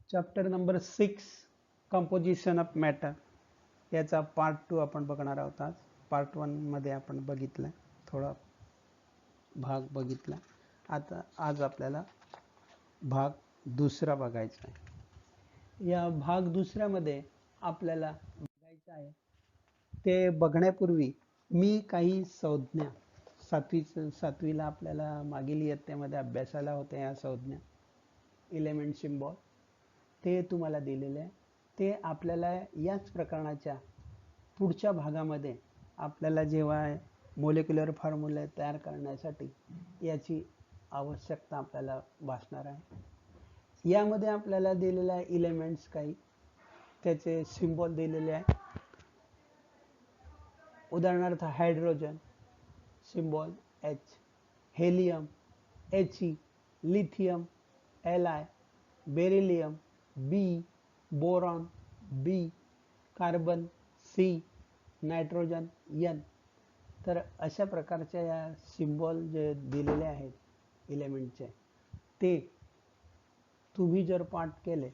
Chapter number 6 composition of matter याचा part 2 आपण बघणार आहोत. आज पार्ट 1 मध्ये आपण बघितलं, थोडा भाग बघितला. आता आज आपल्याला भाग दुसरा बघायचा आहे. या भाग दुसऱ्यामध्ये आपल्याला बघायचं आहे ते बघण्यापूर्वी मी काही संज्ञा सातवीला आपल्याला मागील इयत्तेमध्ये अभ्यासाला होत्या. या संज्ञा इलेमेंट सिम्बॉल ते तुम्हाला दिलेले आहे. ते आपल्याला याच प्रकरणाच्या पुढच्या भागामध्ये आपल्याला जेव्हा मोलेक्युलर फॉर्म्युला तयार करण्यासाठी याची आवश्यकता आपल्याला भासणार आहे. यामध्ये आपल्याला दिलेले आहे इलेमेंट्स, काही त्याचे सिम्बॉल दिलेले आहे. उदाहरणार्थ hydrogen symbol H, helium He, lithium Li, beryllium B, boron B, carbon C, nitrogen N. तर अशा प्रकारच्या या सिम्बॉल जे दिलेले आहेत इलेमेंटचे, ते तुम्ही जर पाठ केले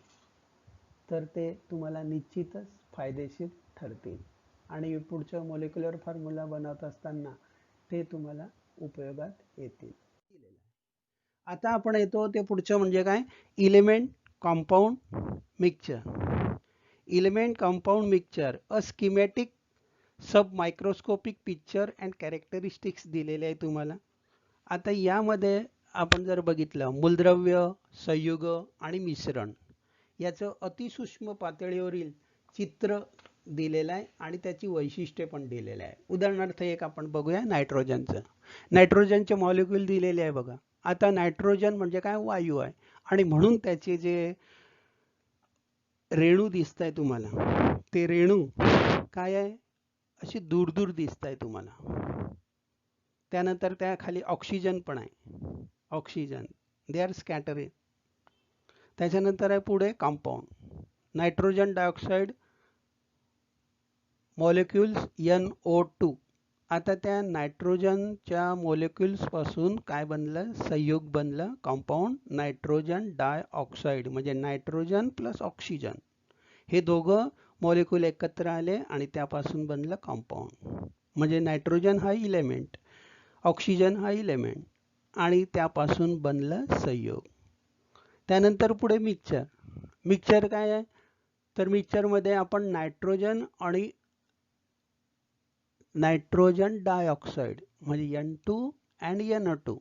तर ते तुम्हाला निश्चितच फायदेशीर ठरतील आणि पुढचं मोलेक्युलर फॉर्म्युला बनवत असताना ते तुम्हाला उपयोगात येतील. आता आपण येतो ते पुढचं म्हणजे काय, element compound mixture. Element compound mixture a schematic sub microscopic picture and characteristics दिलेले आहे तुम्हाला. आता यामध्ये आपण जर बघितलं, मूलद्रव्य, संयुग आणि मिश्रण याचं अतिसूक्ष्म पातळीवरील चित्र दिलेलं आहे आणि त्याची वैशिष्ट्ये पण दिलेले आहे. उदाहरणार्थ एक आपण बघूया नायट्रोजनचं. नायट्रोजनचे मॉलिक्यूल दिलेले आहे बघा. आता नायट्रोजन म्हणजे काय, वायू आहे आणि म्हणून त्याचे जे रेणू दिसत आहे तुम्हाला, ते रेणू काय आहे, अशी दूर दूर दिसत आहे तुम्हाला. त्यानंतर त्या खाली ऑक्सिजन पण आहे, ऑक्सिजन दे आर स्कॅटरिंग. त्याच्यानंतर आहे पुढे compound, nitrogen dioxide molecules NO2. आता त्या नायट्रोजनच्या मॉलिक्युल्स पासून काय बनलं, संयुग बनलं, कंपाऊंड नायट्रोजन डायऑक्साईड, म्हणजे नायट्रोजन प्लस ऑक्सिजन हे दोघं मॉलिक्यूल एकत्र आले आणि त्यापासून बनलं कंपाऊंड. म्हणजे नायट्रोजन हा इलेमेंट, ऑक्सिजन हा इलेमेंट आणि त्यापासून बनलं संयोग. त्यानंतर पुढे मिक्सचर. मिक्सचर काय आहे, तर मिक्सचरमध्ये आपण नायट्रोजन आणि नायट्रोजन डायऑक्साईड म्हणजे N2 and NO2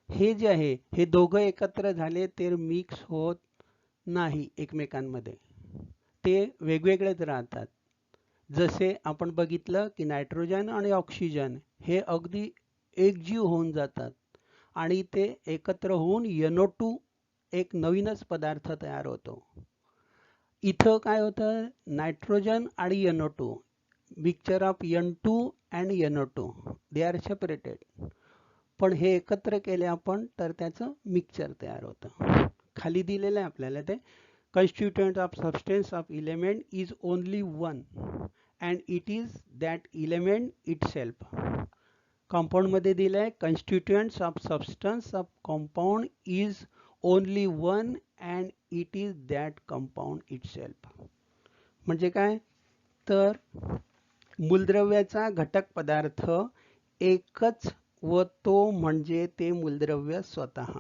हे जे आहे, हे दोघं एकत्र झाले ते मिक्स होत नाही एकमेकांमध्ये, ते वेगवेगळेच राहतात. जसे आपण बघितलं की नायट्रोजन आणि ऑक्सिजन हे अगदी एकजीव होऊन जातात आणि ते एकत्र होऊन NO2 एक नवीनच पदार्थ तयार होतो. इथं काय होतं, नायट्रोजन आणि NO2 mixture of N2 and NO2 they are separated, पण हे एकत्र केले आपण तर त्याचं मिक्सचर तयार होतं. खाली दिलेलं आहे आपल्याला ते, constituent of substance of element is only one and it is that element itself. compound मध्ये दिलं आहे, constituents of substance of compound is only one and it is that compound itself. म्हणजे काय, तर मूलद्रव्याचा घटक पदार्थ एकच व तो म्हणजे ते मूलद्रव्य स्वतः,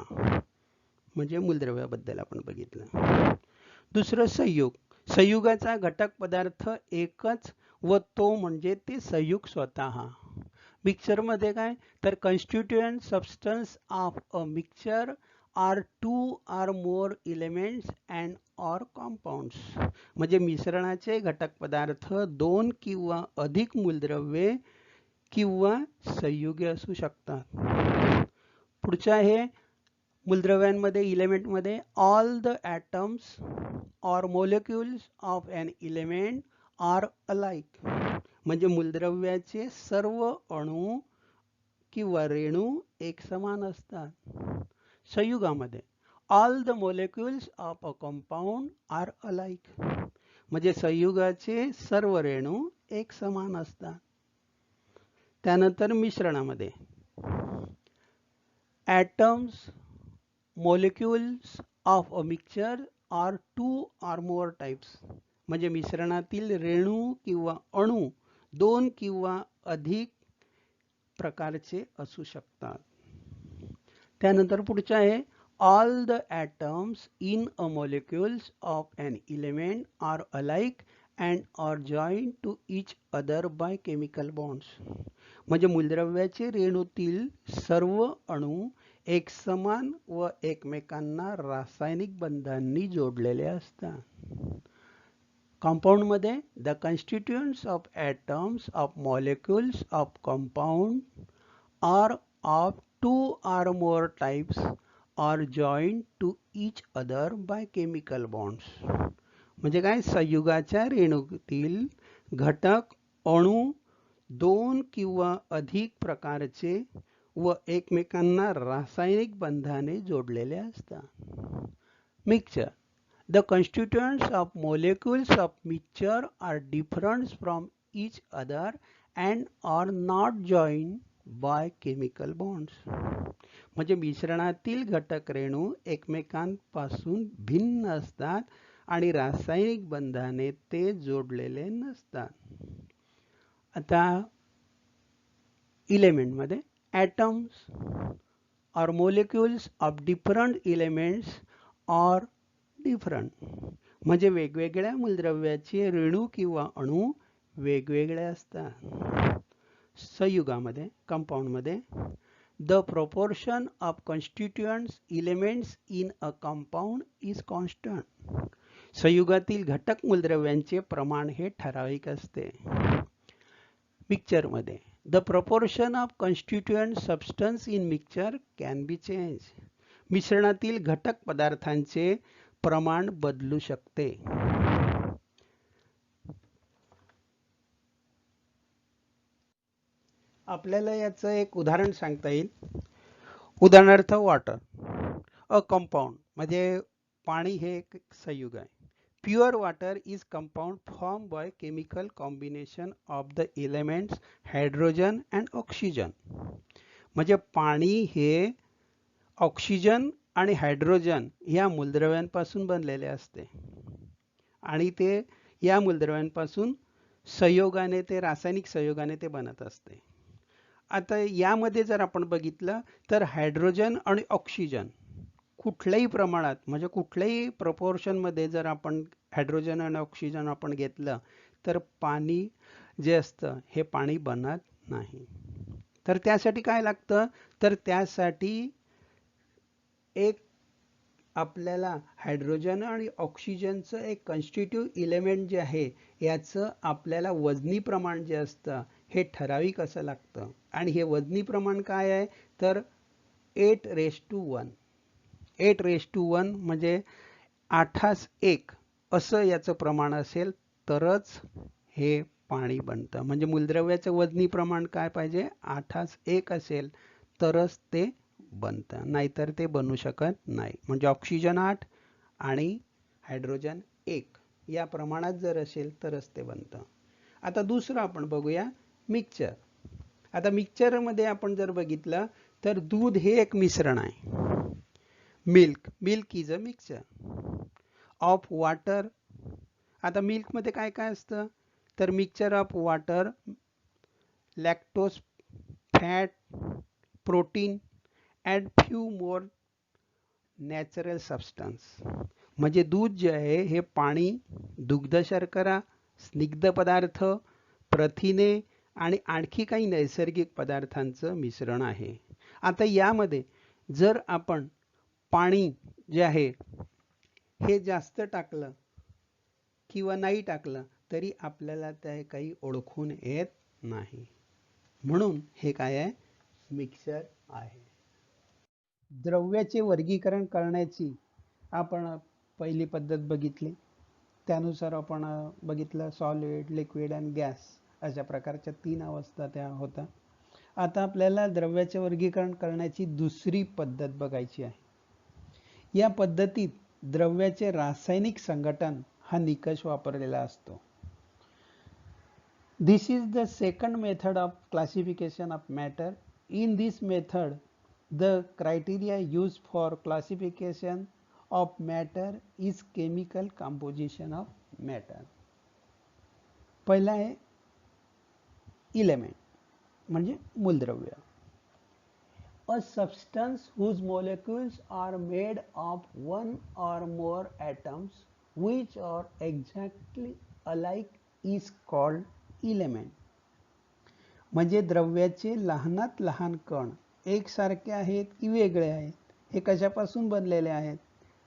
म्हणजे मूलद्रव्याबद्दल आपण बघितलं. दुसरं संयुग. संयुगाचा घटक पदार्थ एकच व तो म्हणजे ते संयुग स्वतः. मिक्सचरमध्ये काय, तर constituent substance of a mixture are 2 or more elements and or compounds. म्हणजे मिश्रणाचे घटक पदार्थ 2 किंवा अधिक मूलद्रव्ये किंवा संयुगे असू शकतात. पुढचं आहे मूलद्रव्यांमध्ये, इलेमेंटमध्ये, all the atoms or molecules of an element are alike. म्हणजे मूलद्रव्याचे सर्व अणू किंवा रेणू एक समान असतात. संयुगामध्ये all the molecules of a compound are alike, म्हणजे संयुगाचे सर्व रेणू एक समान असतात. त्यानंतर मिश्रणामध्ये atoms molecules of a mixture or two or more types. म्हणजे मिश्रणातील रेणू किंवा अणू दोन किंवा अधिक प्रकारचे असू शकतात. त्यानंतर पुढचे आहे all the atoms in a molecules of an element are alike and are joined to each other by chemical bonds. म्हणजे मूलद्रव्याचे रेणूतील सर्व अणू एकसमान व एकमेकांना रासायनिक बंधांनी जोडलेले असतात. कंपाऊंड मध्ये the constituents of atoms of molecules of compound are of two or more types are joined to each other by chemical bonds. म्हणजे काय संयुगाच्या रेणूतील घटक अणू दोन किंवा अधिक प्रकारचे व एकमेकांना रासायनिक बंधाने जोडलेले असतात. Mixture The constituents of molecules of mixture are different from each other and are not joined by chemical bonds. म्हणजे मिश्रणातील घटक रेणू एकमेकांपासून भिन्न असतात आणि रासायनिक बंधाने ते जोडलेले नसतात. आता एलिमेंट मध्ये atoms or molecules of different elements are different. म्हणजे वेगवेगळ्या मूलद्रव्याचे रेणू किंवा अणू वेगवेगळे असतात. संयुगामध्ये कंपाऊंड मध्ये the proportion of constituents elements in a compound is constant. संयुगातील घटक मूलद्रव्यांचे प्रमाण हे ठराविक असते. मिक्सचर मध्ये the proportion of constituent substance in mixture can be changed. मिश्रणातील घटक पदार्थांचे प्रमाण बदलू शकते. आपल्याला याचं एक उदाहरण सांगता येईल. उदाहरणार्थ वॉटर अ कंपाऊंड म्हणजे पाणी हे एक संयुग आहे. Pure water is compound form by chemical combination of the elements hydrogen and oxygen. म्हणजे पाणी हे ऑक्सिजन आणि हायड्रोजन या मूलद्रव्यांपासून बनलेले असते आणि ते या मूलद्रव्यांपासून संयोगाने ते रासायनिक संयोगाने ते बनत असते. आता यामध्ये जर आपण बघितलं तर हायड्रोजन आणि ऑक्सिजन कुठल्याही प्रमाणात म्हणजे कुठल्याही प्रपोर्शन मध्ये जर आपण हायड्रोजन आणि ऑक्सिजन आपण घेतलं तर पाणी जे असतं हे पाणी बनत नाही. तर त्यासाठी काय लागतं तर त्यासाठी एक आपल्याला हायड्रोजन आणि ऑक्सिजनचं एक कॉन्स्टिट्यूटिव्ह एलिमेंट जे आहे याचं आपल्याला वजनी प्रमाण जे असतं हे ठराविक असं लागतं आणि हे वजनी प्रमाण काय आहे तर 8:1. 8:1 म्हणजे 8:1 असं याचं प्रमाण असेल तरच हे पाणी बनतं. म्हणजे मूलद्रव्याचं वजनी प्रमाण काय पाहिजे 8:1 असेल तरच ते बनतं, नाहीतर ते बनू शकत नाही. म्हणजे ऑक्सिजन 8 आणि हायड्रोजन 1 या प्रमाणात जर असेल तरच ते बनतं. आता दुसरं आपण बघूया मिक्सचर. आता मिक्सचर मध्ये आपण जर बघितलं तर दूध हे एक मिश्रण आहे. Milk is a mixture of water. आता मिल्क मध्ये काय काय असतं तर mixture of water, lactose, fat, protein and few more natural substance. म्हणजे दूध जे आहे हे पाणी, दुग्ध शर्करा, स्निग्ध पदार्थ, प्रथिने आणि आणखी काही नैसर्गिक पदार्थांचं मिश्रण आहे. आता यामध्ये जर आपण पाणी जे आहे हे जास्त टाकलं किंवा नाही टाकलं तरी आपल्याला ते काही ओळखून येत नाही. म्हणून हे काय आहे मिक्सचर आहे. द्रव्याचे वर्गीकरण करण्याची आपण पहिली पद्धत बघितली. त्यानुसार आपण बघितलं सॉलिड, लिक्विड आणि गॅस अशा प्रकारच्या 3 अवस्था त्या होत्या. आता आपल्याला द्रव्याचे वर्गीकरण करण्याची दुसरी पद्धत बघायची आहे. या पद्धतीत द्रव्याचे रासायनिक संघटन हा निकष वापरलेला असतो. This is the second method of classification of matter. In this method, the criteria used for classification of matter is chemical composition of matter. पहिला आहे इलेमेंट म्हणजे मूलद्रव्य. A substance whose molecules are made of one or more atoms which are exactly alike is called element. म्हणजे द्रव्याचे लहानात लहान कण एकसारखे आहेत की वेगळे आहेत, हे कशापासून बनलेले आहेत,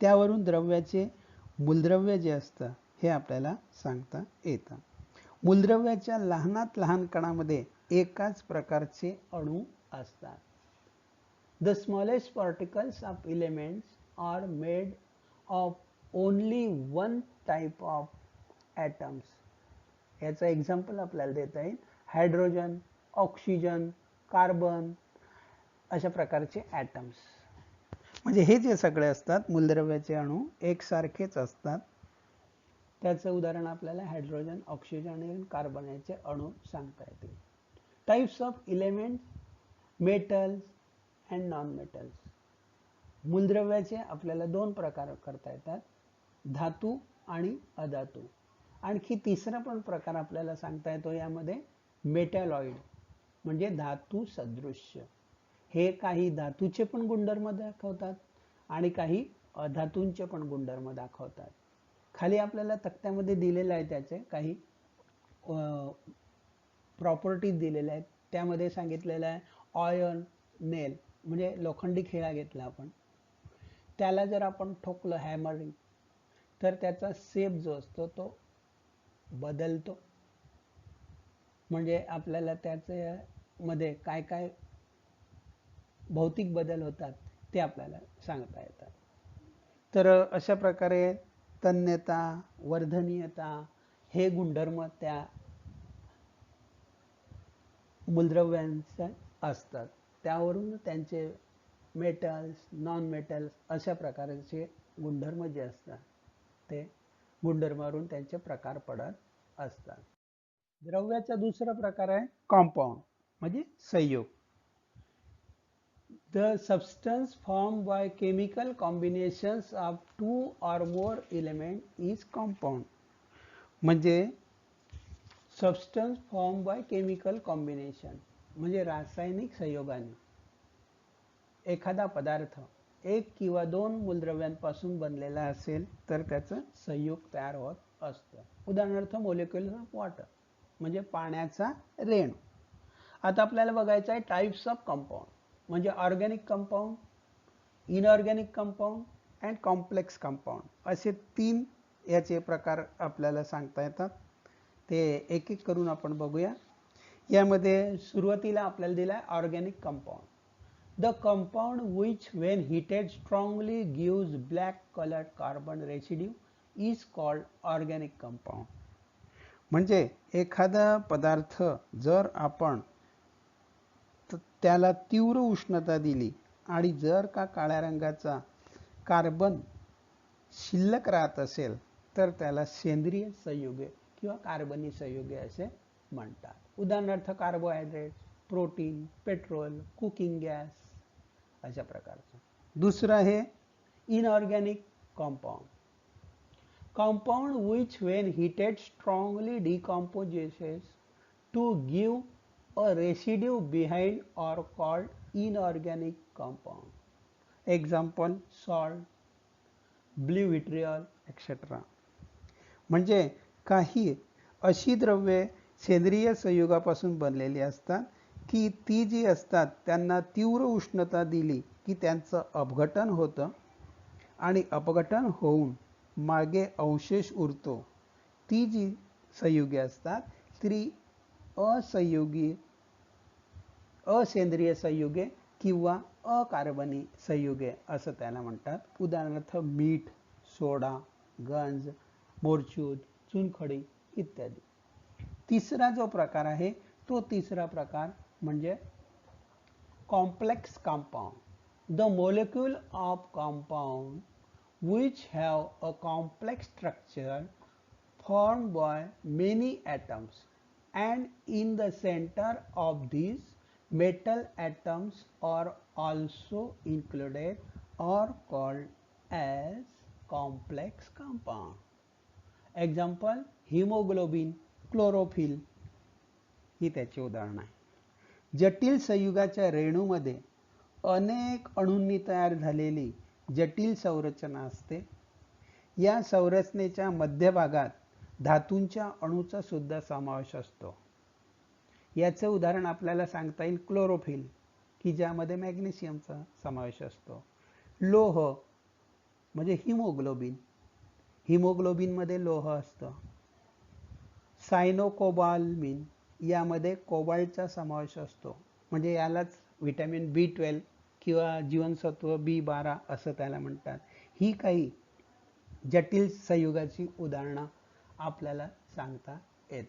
त्यावरून द्रव्याचे मूलद्रव्य जे असतं हे आपल्याला सांगता येतं. मूलद्रव्याच्या लहानात लहान कणामध्ये एकाच प्रकारचे अणू असतात. The smallest particles of elements are made of only one type of atoms. याचं एक्झाम्पल आपल्याला देता येईल. हायड्रोजन, ऑक्सिजन, कार्बन अशा प्रकारचे ॲटम्स. म्हणजे हे जे सगळे असतात मूलद्रव्याचे अणू एकसारखेच असतात. त्याचं उदाहरण आपल्याला हायड्रोजन, ऑक्सिजन आणि कार्बन याचे अणू सांगता येतील. Types of elements, metals and non metals. मूलद्रव्याचे आपल्याला दोन प्रकार करता येतात, धातू आणि अधातू. आणखी तिसरा पण प्रकार आपल्याला सांगता येतो यामध्ये, मेटॅलॉइड म्हणजे धातू सदृश्य. हे काही धातूचे पण गुणधर्म दाखवतात आणि काही अधातूंचे पण गुणधर्म दाखवतात. खाली आपल्याला तक्त्यामध्ये दिलेलं आहे त्याचे काही प्रॉपर्टीज दिलेल्या आहेत. त्यामध्ये सांगितलेलं आहे आयर्न नेल म्हणजे लोखंडी खिळा घेतला आपण, त्याला जर आपण ठोकलं हॅमरिंग तर त्याचा शेप जो असतो तो बदलतो. म्हणजे आपल्याला त्याच्यामध्ये काय काय भौतिक बदल होतात ते आपल्याला सांगता येतात. तर अशा प्रकारे तन्यता, वर्धनीयता हे गुणधर्म त्या मूलद्रव्यांचे असतात. त्यावरून त्यांचे मेटल्स, नॉन मेटल्स अशा प्रकारचे गुणधर्म जे असतात ते गुणधर्मावरून त्यांचे प्रकार पडत असतात. द्रव्याचा दुसरा प्रकार आहे कॉम्पाउंड म्हणजे संयोग. The substance formed by chemical combinations of two or more elements is compound. म्हणजे substance form by chemical combination म्हणजे रासायनिक संयोगाने एखादा पदार्थ एक किंवा दोन मूलद्रव्यांपासून बनलेला असेल तर त्याचं संयुग तयार होत असतं. उदाहरणार्थ मोलिक्युल ऑफ वॉटर म्हणजे पाण्याचा रेणू. आता आपल्याला बघायचं आहे टाइप्स ऑफ कंपाऊंड म्हणजे organic compound, inorganic compound and complex compound असे तीन याचे प्रकार आपल्याला सांगता येतात. ते एक एक करून आपण बघूया. यामध्ये सुरुवातीला आपल्याला दिला आहे organic compound. The compound which when heated strongly gives black coloured carbon residue is called organic compound. म्हणजे एखादा पदार्थ जर आपण त्याला तीव्र उष्णता दिली आणि जर का काळ्या रंगाचा कार्बन शिल्लक राहत असेल तर त्याला सेंद्रिय संयुगे किंवा कार्बनी संयुगे असे म्हणतात. उदाहरणार्थ carbohydrate, protein, petrol, cooking gas अशा प्रकारचं. दुसरं आहे inorganic compound. Compound which when heated strongly decomposes to give a residue behind are called inorganic compound. Example salt, blue vitriol etc. म्हणजे काही अशी द्रव्ये सेंद्रिय संयुगापासून बनलेली असतात की ती जी असतात त्यांना तीव्र उष्णता दिली की त्यांचं अपघटन होतं आणि अपघटन होऊन मागे अवशेष उरतो. ती जी संयुगे असतात ती असेंद्रिय संयुगे किंवा अकार्बनी संयुगे असं त्याला म्हणतात. उदाहरणार्थ मीठ, सोडा, गंज, मोरचूद, चुनखडी इत्यादी. तिसरा जो प्रकार आहे तो तिसरा प्रकार म्हणजे complex compound. The molecule of compound which have a complex structure formed by many atoms and in the center of these metal atoms are also included or called as complex compound. Example, hemoglobin, chlorophyll ही त्याची उदाहरणं आहे. जटिल संयुगाच्या रेणूमध्ये अनेक अणूंनी तयार झालेली जटिल संरचना असते. या संरचनेच्या मध्यभागात धातूंच्या अणूचा सुद्धा समावेश असतो. याचं उदाहरण आपल्याला सांगता येईल क्लोरोफिल, की ज्यामध्ये मॅग्नेशियमचा समावेश असतो. लोह म्हणजे हिमोग्लोबिन, हिमोग्लोबिनमध्ये लोह असतं. सायनोकोबाल्मिन, यामध्ये कोबाल्टचा समावेश असतो. म्हणजे यालाच व्हिटॅमिन B12 किंवा जीवनसत्व B12 असं त्याला म्हणतात. ही काही जटिल संयुगाची उदाहरणं आपल्याला सांगता